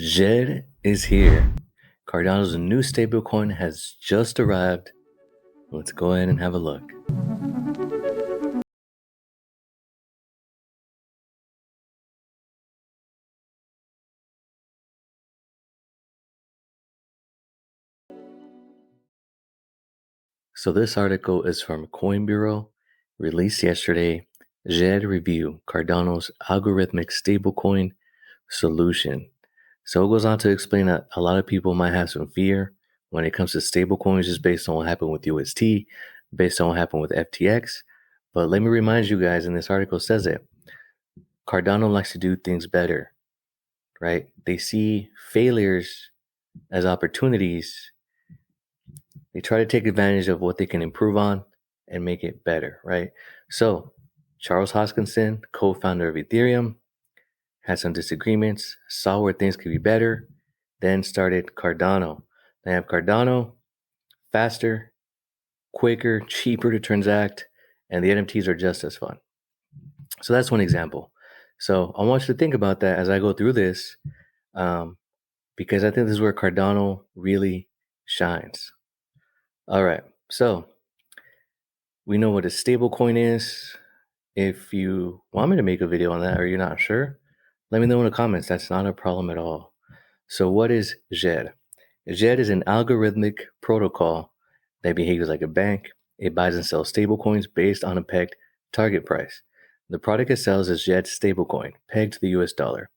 Djed is here. Cardano's new stablecoin has just arrived. Let's go ahead and have a look. So this article is from Coin Bureau, released yesterday. Djed review Cardano's algorithmic stablecoin solution. So it goes on to explain that a lot of people might have some fear when it comes to stablecoins just based on what happened with UST, based on what happened with FTX. But let me remind you guys, and this article says it, Cardano likes to do things better, right? They see failures as opportunities. They try to take advantage of what they can improve on and make it better, right? So Charles Hoskinson, co-founder of Ethereum, had some disagreements, saw where things could be better, then started Cardano. They have Cardano, faster, quicker, cheaper to transact, and the NFTs are just as fun. So that's one example. So I want you to think about that as I go through this, because I think this is where Cardano really shines. All right, so we know what a stablecoin is. If you want me to make a video on that or you're not sure, let me know in the comments. That's not a problem at all. So what is Djed? Djed is an algorithmic protocol that behaves like a bank. It buys and sells stablecoins based on a pegged target price. The product it sells is Djed stablecoin, pegged to the US dollar.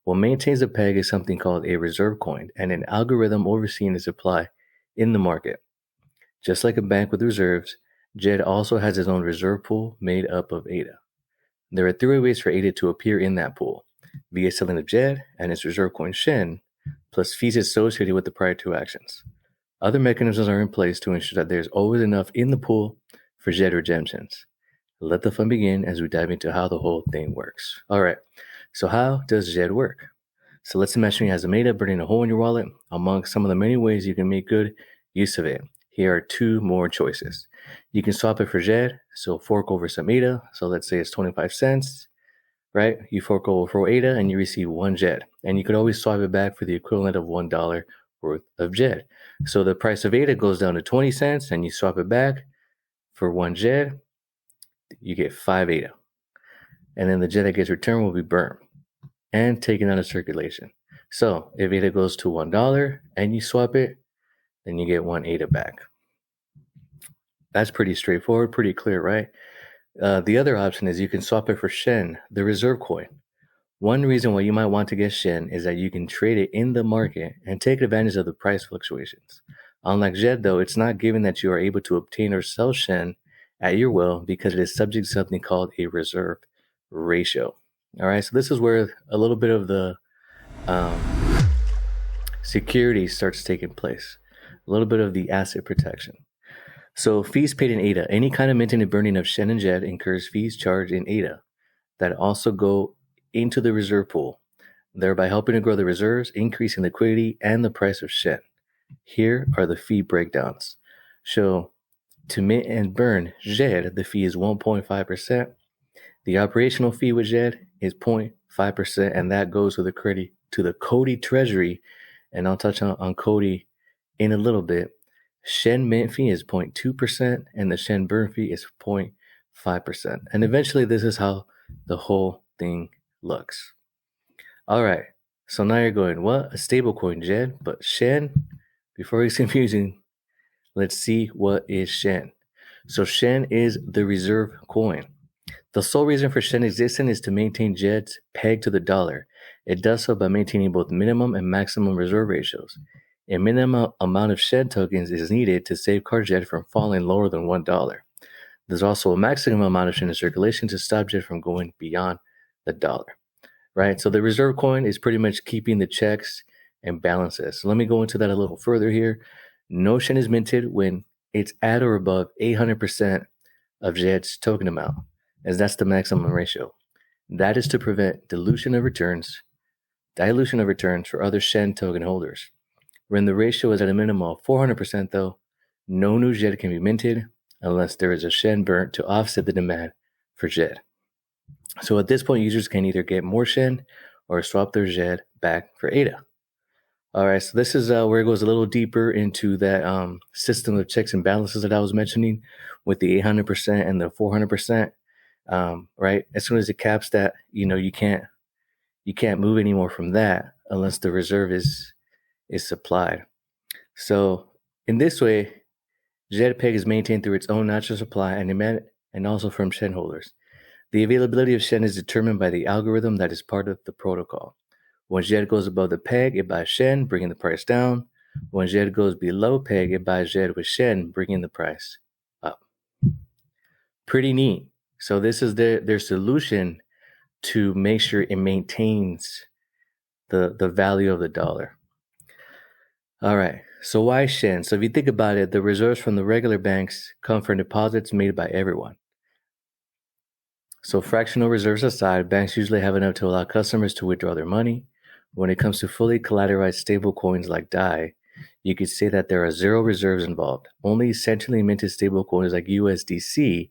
What maintains the peg is something called a reserve coin and an algorithm overseeing the supply in the market. Just like a bank with reserves, Djed also has its own reserve pool made up of ADA. There are three ways for ADA to appear in that pool: via selling of Djed and its reserve coin Shen, plus fees associated with the prior two actions. Other mechanisms are in place to ensure that there's always enough in the pool for Djed redemptions. Let the fun begin as we dive into how the whole thing works. All right, so how does Djed work? So let's imagine you have some ADA burning a hole in your wallet. Among some of the many ways you can make good use of it, here are two more choices. You can swap it for Djed, so fork over some ADA. So let's say it's 25 cents, right? You fork over for ADA and you receive one Djed. And you could always swap it back for the equivalent of $1 worth of Djed. So the price of ADA goes down to 20 cents and you swap it back for one Djed, you get 5 ADA. And then the Djed that gets returned will be burned and taken out of circulation. So if ADA goes to $1 and you swap it, then you get 1 ADA back. That's pretty straightforward, pretty clear, right? The other option is you can swap it for Shen, the reserve coin. One reason why you might want to get Shen is that you can trade it in the market and take advantage of the price fluctuations. Unlike Djed, though, it's not given that you are able to obtain or sell Shen at your will because it is subject to something called a reserve ratio. All right, so this is where a little bit of the security starts taking place, a little bit of the asset protection. So fees paid in ADA. Any kind of minting and burning of Shen and Djed incurs fees charged in ADA that also go into the reserve pool, thereby helping to grow the reserves, increasing liquidity, and the price of Shen. Here are the fee breakdowns. So to mint and burn Djed, the fee is 1.5%. The operational fee with Djed is 0.5%, and that goes to the Cody treasury, and I'll touch on Cody in a little bit. Shen mint fee is 0.2%, and the Shen burn fee is 0.5%. And eventually, this is how the whole thing looks. All right, so now you're going, what? A stablecoin, Djed? But Shen? Before it's confusing, let's see what is Shen. So Shen is the reserve coin. The sole reason for Shen existence is to maintain Djed's peg to the dollar. It does so by maintaining both minimum and maximum reserve ratios. A minimum amount of Shen tokens is needed to safeguard Djed from falling lower than $1. There's also a maximum amount of Shen in circulation to stop Djed from going beyond the dollar, right? So the reserve coin is pretty much keeping the checks and balances. So let me go into that a little further here. No Shen is minted when it's at or above 800% of Djed's token amount, as that's the maximum ratio. That is to prevent dilution of returns for other Shen token holders. When the ratio is at a minimum of 400%, though, no new Djed can be minted unless there is a Shen burnt to offset the demand for Djed. So at this point, users can either get more Shen or swap their Djed back for ADA. All right, so this is where it goes a little deeper into that system of checks and balances that I was mentioning with the 800% and the 400%. Right, as soon as it caps that, you can't move anymore from that unless the reserve is supplied. So in this way, Djed is maintained through its own natural supply and demand, and also from Shen holders. The availability of Shen is determined by the algorithm that is part of the protocol. When Djed goes above the peg, it buys Shen, bringing the price down. When Djed goes below peg, it buys Djed with Shen, bringing the price up. Pretty neat. So this is their solution to make sure it maintains the value of the dollar. All right, so why Shen? So if you think about it, the reserves from the regular banks come from deposits made by everyone. So fractional reserves aside, banks usually have enough to allow customers to withdraw their money. When it comes to fully collateralized stablecoins like DAI, you could say that there are zero reserves involved. Only centrally minted stablecoins like USDC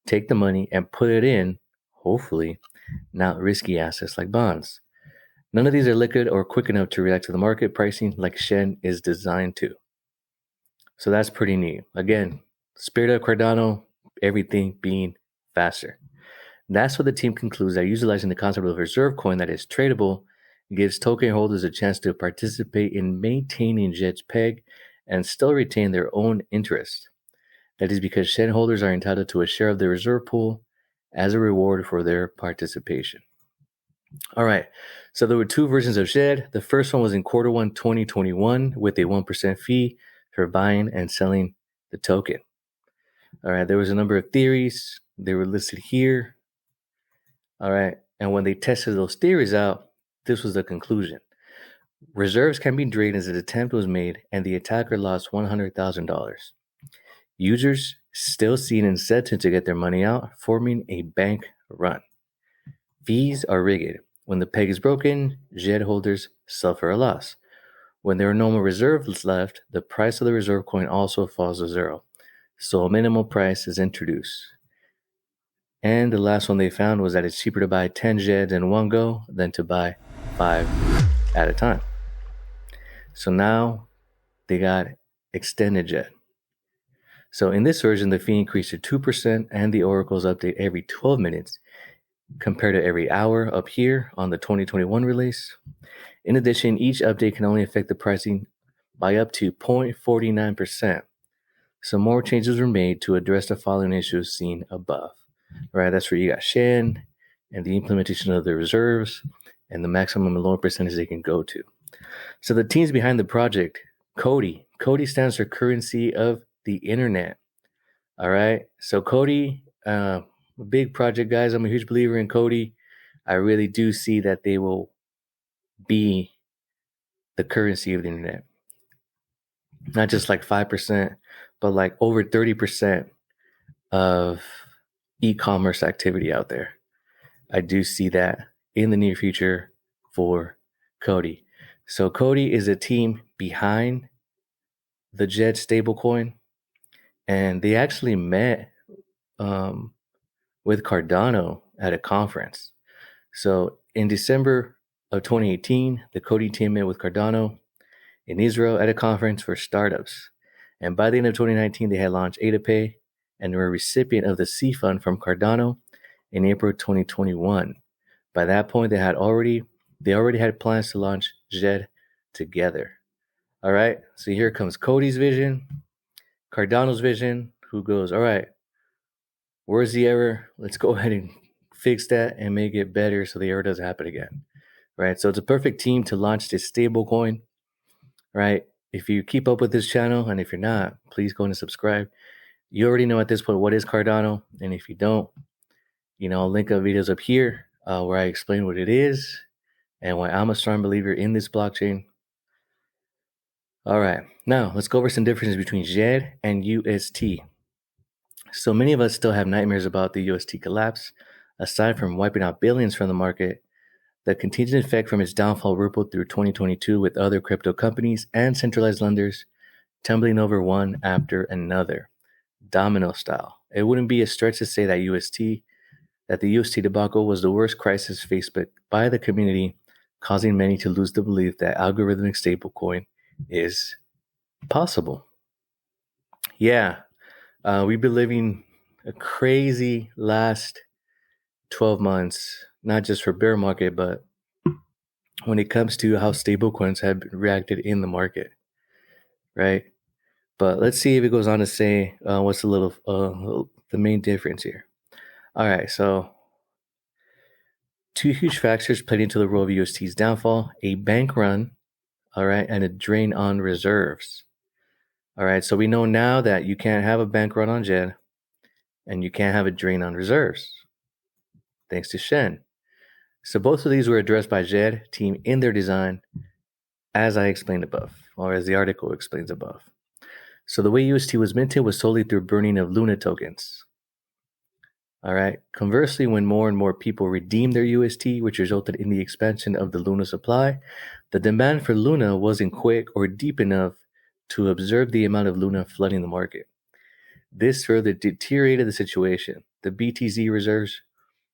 take the money and put it in, hopefully, not risky assets like bonds. None of these are liquid or quick enough to react to the market pricing like Shen is designed to. So that's pretty neat. Again, spirit of Cardano, everything being faster. That's what the team concludes that utilizing the concept of a reserve coin that is tradable gives token holders a chance to participate in maintaining Djed's peg and still retain their own interest. That is because Shen holders are entitled to a share of the reserve pool as a reward for their participation. All right, so there were two versions of Djed. The first one was in Q1 2021 with a 1% fee for buying and selling the token. All right, there was a number of theories. They were listed here. All right, and when they tested those theories out, this was the conclusion. Reserves can be drained as an attempt was made and the attacker lost $100,000. Users still see an incentive to get their money out, forming a bank run. Fees are rigged. When the peg is broken, Djed holders suffer a loss. When there are no more reserves left, the price of the reserve coin also falls to zero. So a minimal price is introduced. And the last one they found was that it's cheaper to buy 10 Djeds in one go than to buy 5 at a time. So now they got extended Djed. So in this version, the fee increased to 2% and the oracles update every 12 minutes compared to every hour up here on the 2021 release. In addition, each update can only affect the pricing by up to 0.49%. Some more changes were made to address the following issues seen above. Right, that's where you got Shen and the implementation of the reserves and the maximum and lower percentage they can go to. So the teams behind the project, Cody stands for currency of the internet. All right, so Cody, a big project, guys. I'm a huge believer in Cody. I really do see that they will be the currency of the internet. Not just like 5%, but like over 30% of e-commerce activity out there. I do see that in the near future for Cody. So Cody is a team behind the Djed stablecoin, and they actually met with Cardano at a conference. So in December of 2018, the Cody team met with Cardano in Israel at a conference for startups. And by the end of 2019, they had launched AdaPay and were a recipient of the C Fund from Cardano in April 2021. By that point, they already had plans to launch Djed together. All right, so here comes Cody's vision, Cardano's vision, who goes, all right, where's the error? Let's go ahead and fix that and make it better so the error doesn't happen again. Right, so it's a perfect team to launch this stablecoin. Right, if you keep up with this channel, and if you're not, please go and subscribe. You already know at this point what is Cardano, and if you don't, I'll link up videos up here where I explain what it is and why I'm a strong believer in this blockchain. All right, now let's go over some differences between Djed and UST. So many of us still have nightmares about the UST collapse. Aside from wiping out billions from the market, the contingent effect from its downfall rippled through 2022 with other crypto companies and centralized lenders tumbling over one after another, domino style. It wouldn't be a stretch to say that the UST debacle was the worst crisis faced by the community causing many to lose the belief that algorithmic stablecoin is possible. Yeah, we've been living a crazy last 12 months, not just for bear market, but when it comes to how stablecoins have reacted in the market, right? But let's see if it goes on to say what's the main difference here. All right, so two huge factors played into the role of UST's downfall: a bank run, all right, and a drain on reserves. All right, so we know now that you can't have a bank run on Djed and you can't have a drain on reserves, thanks to Shen. So both of these were addressed by Djed team in their design, as I explained above, or as the article explains above. So the way UST was minted was solely through burning of Luna tokens. All right. Conversely, when more and more people redeemed their UST, which resulted in the expansion of the Luna supply, the demand for Luna wasn't quick or deep enough to observe the amount of Luna flooding the market. This further deteriorated the situation. The BTZ reserves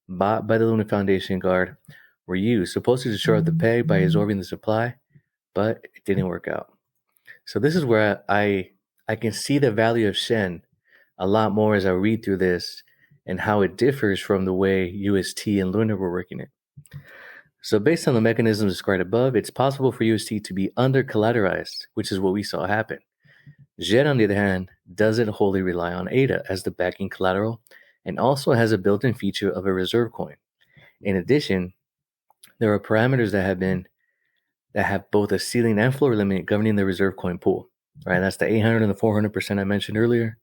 bought by the Luna Foundation Guard were used, supposedly to shore up the peg by absorbing the supply, but it didn't work out. So this is where I can see the value of Shen a lot more as I read through this and how it differs from the way UST and Luna were working it. So based on the mechanisms described above, it's possible for UST to be under-collateralized, which is what we saw happen. Djed, on the other hand, doesn't wholly rely on ADA as the backing collateral and also has a built-in feature of a reserve coin. In addition, there are parameters that have both a ceiling and floor limit governing the reserve coin pool. Right, that's the 800 and the 400% I mentioned earlier.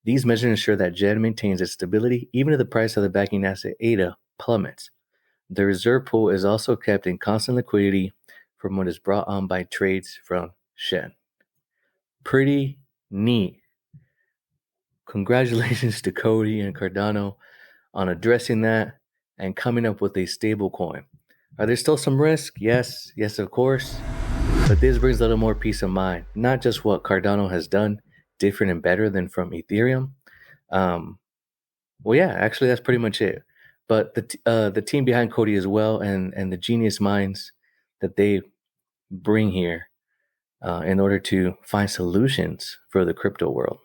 These measures ensure that Djed maintains its stability even if the price of the backing asset ADA plummets. The reserve pool is also kept in constant liquidity from what is brought on by trades from Shen. Pretty neat. Congratulations to Cody and Cardano on addressing that and coming up with a stable coin. Are there still some risk? Yes, of course. But this brings a little more peace of mind. Not just what Cardano has done different and better than from Ethereum. Well, yeah, actually, that's pretty much it. But the team behind Cody as well, and the genius minds that they bring here in order to find solutions for the crypto world.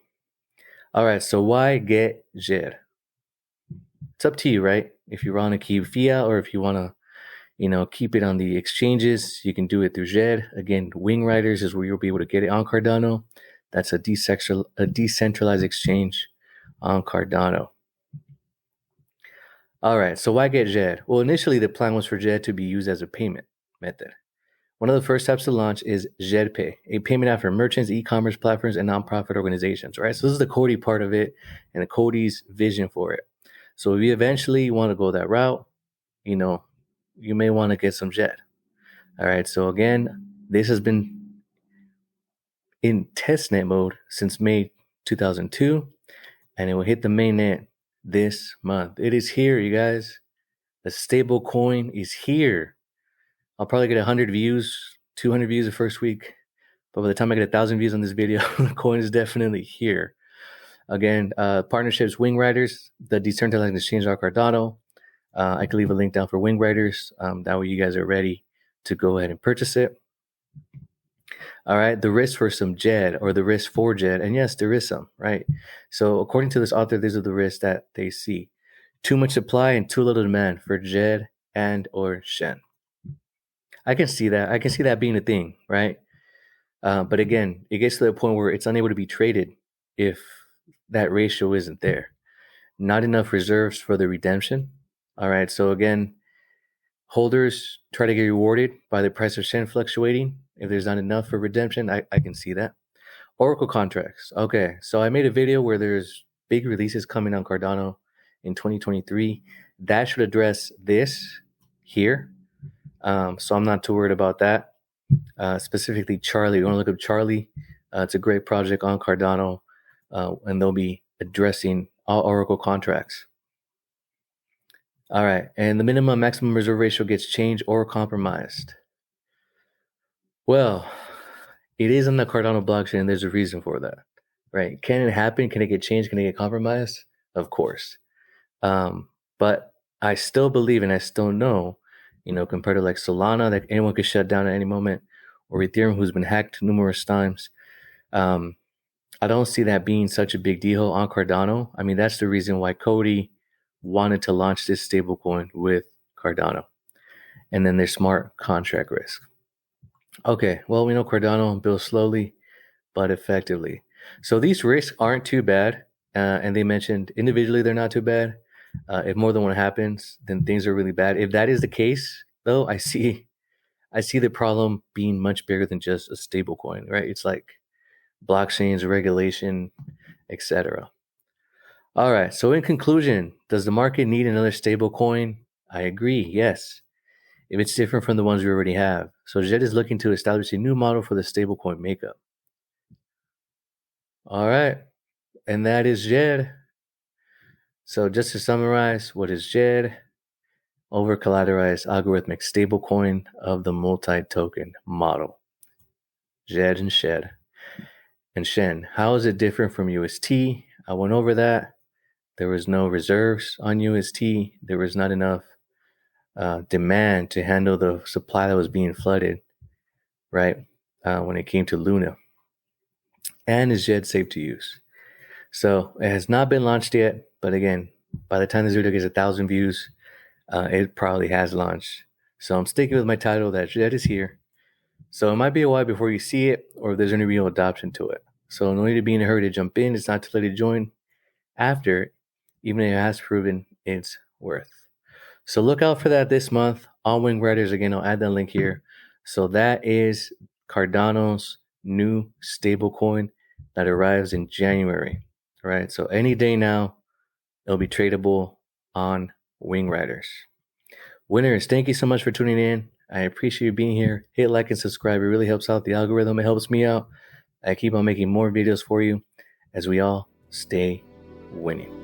All right, so why get Djed? It's up to you, right? If you want to keep fiat or if you want to, keep it on the exchanges, you can do it through Djed. Again, WingRiders is where you'll be able to get it on Cardano. That's a decentralized exchange on Cardano. All right, so why get Djed? Well, initially the plan was for Djed to be used as a payment method. One of the first steps to launch is Djed Pay, a payment app for merchants, e-commerce platforms, and nonprofit organizations, right? So this is the Cody part of it and the Cody's vision for it. So if you eventually want to go that route, you may want to get some Djed. All right, so again, this has been in testnet mode since May 2002, and it will hit the mainnet this month. It is here, you guys. The stable coin is here. I'll probably get 100 views, 200 views the first week, but by the time I get 1,000 views on this video, the coin is definitely here. Again, partnerships, WingRiders, the decentralized exchange on Cardano. I can leave a link down for WingRiders. That way you guys are ready to go ahead and purchase it. All right, the risk for some Djed or the risk for Djed, and yes, there is some, right? So according to this author, these are the risks that they see. Too much supply and too little demand for Djed and or Shen. I can see that. I can see that being a thing, right? But again, it gets to the point where it's unable to be traded if that ratio isn't there. Not enough reserves for the redemption. All right, so again, holders try to get rewarded by the price of Shen fluctuating. If there's not enough for redemption, I can see that. Oracle contracts. Okay, so I made a video where there's big releases coming on Cardano in 2023. That should address this here. So I'm not too worried about that. Specifically, Charlie. You want to look up Charlie? It's a great project on Cardano, and they'll be addressing all Oracle contracts. All right, and the minimum maximum reserve ratio gets changed or compromised. Well, it is on the Cardano blockchain, and there's a reason for that, right? Can it happen? Can it get changed? Can it get compromised? Of course. But I still believe and I still know compared to like Solana that anyone could shut down at any moment, or Ethereum who's been hacked numerous times. I don't see that being such a big deal on Cardano. I mean, that's the reason why Cody wanted to launch this stablecoin with Cardano. And then there's smart contract risk. Okay, well, we know Cardano builds slowly but effectively. So these risks aren't too bad. And they mentioned individually they're not too bad. If more than one happens, then things are really bad. If that is the case, though, I see the problem being much bigger than just a stablecoin, right? It's like blockchains, regulation, etc. All right. So in conclusion, does the market need another stablecoin? I agree. Yes. If it's different from the ones we already have. So Djed is looking to establish a new model for the stablecoin makeup. All right. And that is Djed. So just to summarize, what is Djed? Over collateralized algorithmic stablecoin of the multi-token model. Djed and Shed. And Shen, how is it different from UST? I went over that. There was no reserves on UST. There was not enough demand to handle the supply that was being flooded, right? When it came to Luna. And is Djed safe to use? So it has not been launched yet, but again, by the time this video gets 1,000 views, it probably has launched. So I'm sticking with my title that Djed is here. So it might be a while before you see it or if there's any real adoption to it. So no need to be in a hurry to jump in. It's not too late to join after, even if it has proven its worth. So look out for that this month on WingRiders. Again, I'll add that link here. So that is Cardano's new stablecoin that arrives in January, right? So any day now, it'll be tradable on WingRiders. Winners, thank you so much for tuning in. I appreciate you being here. Hit like and subscribe. It really helps out the algorithm. It helps me out. I keep on making more videos for you as we all stay winning.